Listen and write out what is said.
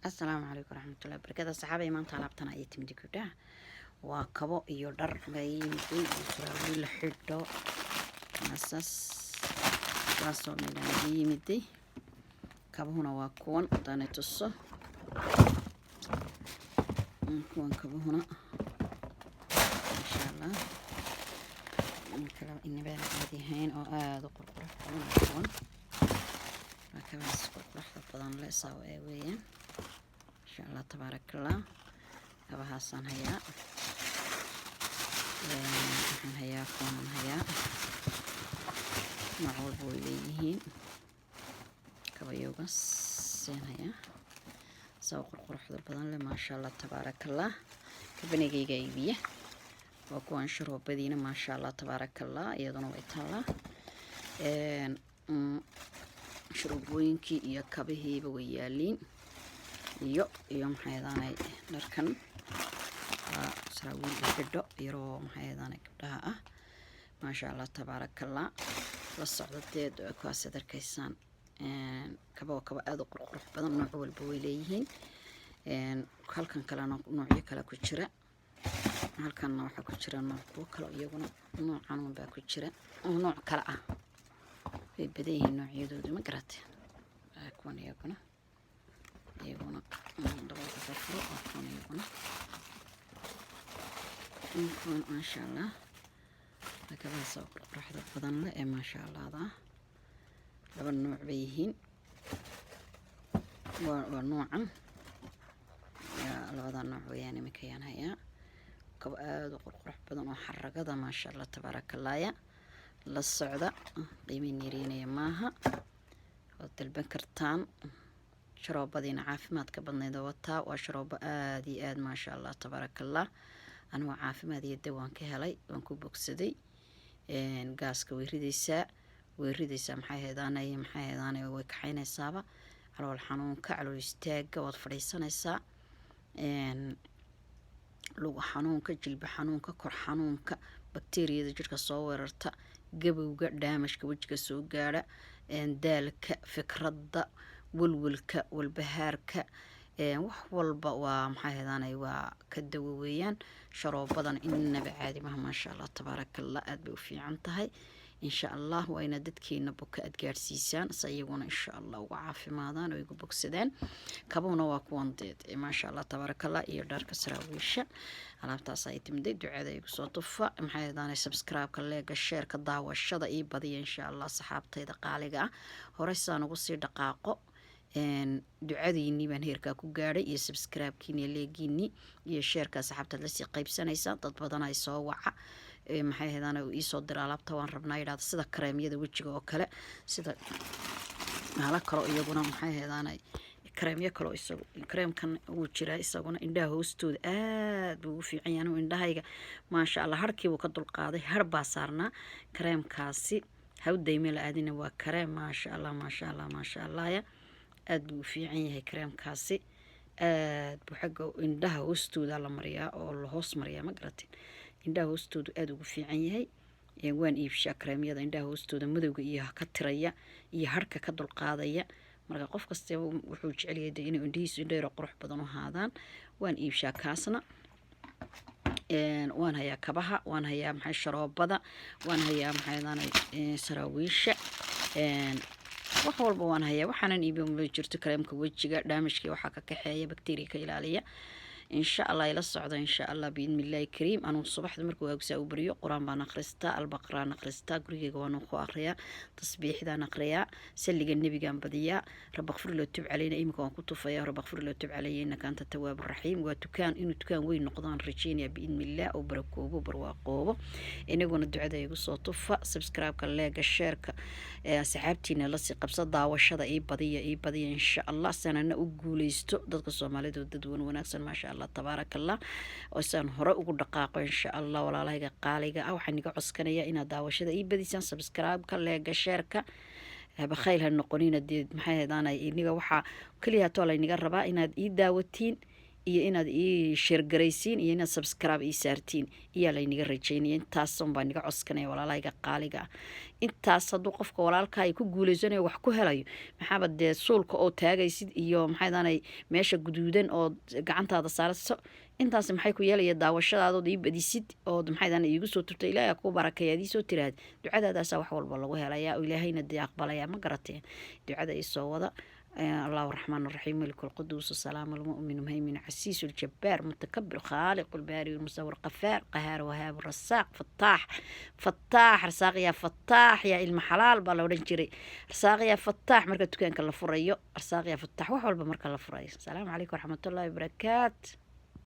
السلام عليكم ورحمة الله وبركاته. صحابي ما طلبتنا أي تمدي كده وكبو يودر جايين في إسرائيل الحدة مساس راسو من يمدي كبو هنا وكون تاني تصو كون كبو هنا إن شاء الله كلام إني بين هذه هين أو قرقرة كون كباس قرقرة بدن لا سوى ويا إن شاء الله تبارك الله كبها صان هيا waxaan hayaa koonan hayaa nooc walba way leeyihiin kabayooga seen hayaa soo qurquruxda badan leh maasha allah tabaarakallah kabanigayga iibiya waa kuwan shuruubadiina maasha allah tabaarakallah iyaduna way taalaa shuruubooyinkii iyo kabihiiba way yaaliin iyo maxaydaanay dharkan سراويل الحدة يرو محيدان كبدها ما شاء الله تبارك الله والصعدة ديد كواس دركيسان كبا أدو قرقرح بدن نوع والبويليهين هل كان كلا نوعي كلا كتشرة هل كان نوع كتشرة نوع كلا يجونا نوع عنون با كتشرة ونوع كلا في بديه نوع يدود مقرات كون يجونا دبل كفر كون يجونا ما شاء الله هكذا سوق راح بدن له ما شاء الله هذا لبن نوع بيهين ونوعا يا لبدا نوع يعني مكيان هيا كبأد وقرح بدن وحرق هذا ما شاء الله تبارك الله يا للصعدة قيمين نيرين يا ماها البنكرتان شراب بدينا عافمات كبدنا دوتها وشراب آدي ما شاء الله تبارك الله أنا عافمات يدي وان كهلاي وان كوبوكسدي غاسك ويريديسا maxay heedaanay way kaxaynaysaaba calool xanuunka calool istaaga wad fadhiisanaysaa lugu xanuunka jilba xanuunka kor xanuunka bakteeriyada jirka soo weerarta gabowga daamashka wajiga soo gaara daalka fikradda walwalka walbahaarka wax walba waa maxay heedaanay waa ka dawo weeyaan sharoobadan inaba caadi ma sha Allah tabaarakallah aad bay u fiican tahay in sha Allah wayna dadkeena buka aad gaarsiisaan sayaguna in sha Allah uga caafimaadaan oo ay bogsadaan kabuna waa kuwan deed ma sha Allah tabaarakallah iyo dharka saraawiisha alaabtaas ay timday ducada ay soo tufa maxay heedaanay subscribe ka leega share ka daawashada iyo badiya in sha Allah saxaabtayda qaaliga hore saan ugu sii dhaqaaqo ducadiinii baan heerka ku gaaray iyo subscribe-kiina leegiini iyo share-ka saxaabta la sii qaybsanaysa dad badan ay soo waca maxay heedaan ii soo diraa alaabta waan rabnaa yiraahdo sida kareemyada wajiga oo kale sida hala karo iyaguna maxay heedaan kareemyo kale isagu kareemkan uu jira isaguna indhaha hoostooda aad buu u fiican yahay indhahayga ma sha Allah harkii uu ka dulqaaday har baa saarnaa kareemkaasi hawdayme la aadina waa kareem ma sha Allah ya aad buu fiican yahay kareemkaasi aad buu xagga indhaha hoostooda la mariyaa oo la hoos mariyaa ma garatin indhaha hoostooda aad ugu fiican yahay waan iibshaa kareemyada indhaha hoostooda madowga iyo ka tiraya iyo harka ka dulqaadaya marka qof kasta wuxuu jecel yahay inuu indhihiisu indheero qurux badan u haadaan waan iibshaa kaasna waan hayaa kabaha waan hayaa maxay sharoobada waan hayaa maxay saraawiisha wax walba waan hayaa waxaanan iibin jirto kareemka wajiga daamashkii waxa ka kaxeeya bakteeriya ka ilaaliya إن شاء الله إلى الصعود إن شاء الله بإذن الله الكريم أنا الصبح دمرك وأجزاء بريو قرآن بنقرستا البقرة نقرستا قرية جوانو خو أخريا تصبيح ذا نقريا سلق النبي جنب بديا رب اغفر له تب علينا إيمك وكنت فيا رب اغفر له تب علينا إنك أنت التواب الرحيم وتكان إنه تكان وين نقضان رجينيا بإذن الله أو بركوبه برواقوبه إنه قلنا الدعاء ده يقص طفة سبسكرايب كلاك الشركة سحبتينا لسي قبصة دعوة إيه بديا إن شاء الله سنة نقول يستو ضد الصومالي ضد ونكسر ما شاء الله تبارك الله وسان هراء ودقاق إن شاء الله ولا لايق قاليقة أو حنيقة عسكرية إن داوشة إيه بديسان سبسكرايب كلاك الشركة بخيل هالنقونين الديد محايا دانا إنيقة وحا كليها طولة إنيقة ربا إن إيه داوتين iyo inaad ii sheergaraysiin iyo inaad subscribe ii saartiin iyaa laynaga rajaynaya. intaasun baa niga coskanaya walaalahayga qaaliga ah. intaas hadduu qofka walaalka ay ku guuleysanayo wax ku helayo, maxaaba dee suulka oo taagaysid iyo maxaydanay meesha guduudan oo gacantaada saarayso, intaas maxay ku yeelaya daawashadaadood ii badisid ood maxaydan iigu soo turta ilaahay ku barakeeya adii soo tiraad ducadaadaasa wax walba lagu helayaa oo ilaahayna dee aqbalaya. ma garateen ducada ii soo wada. الله الرحمن الرحيم ملك القدوس السلام المؤمن مهيمن عسيس الجبار متكبر خالق الباري المصور قفار قهار وهاب الرزاق فتاح رزاق يا فتاح يا المحلال بالله ورنجري رزاق يا فتاح مركز كان كلا فريو رزاق يا فتاح وحول بمركز الله فريو. السلام عليكم ورحمة الله وبركاته.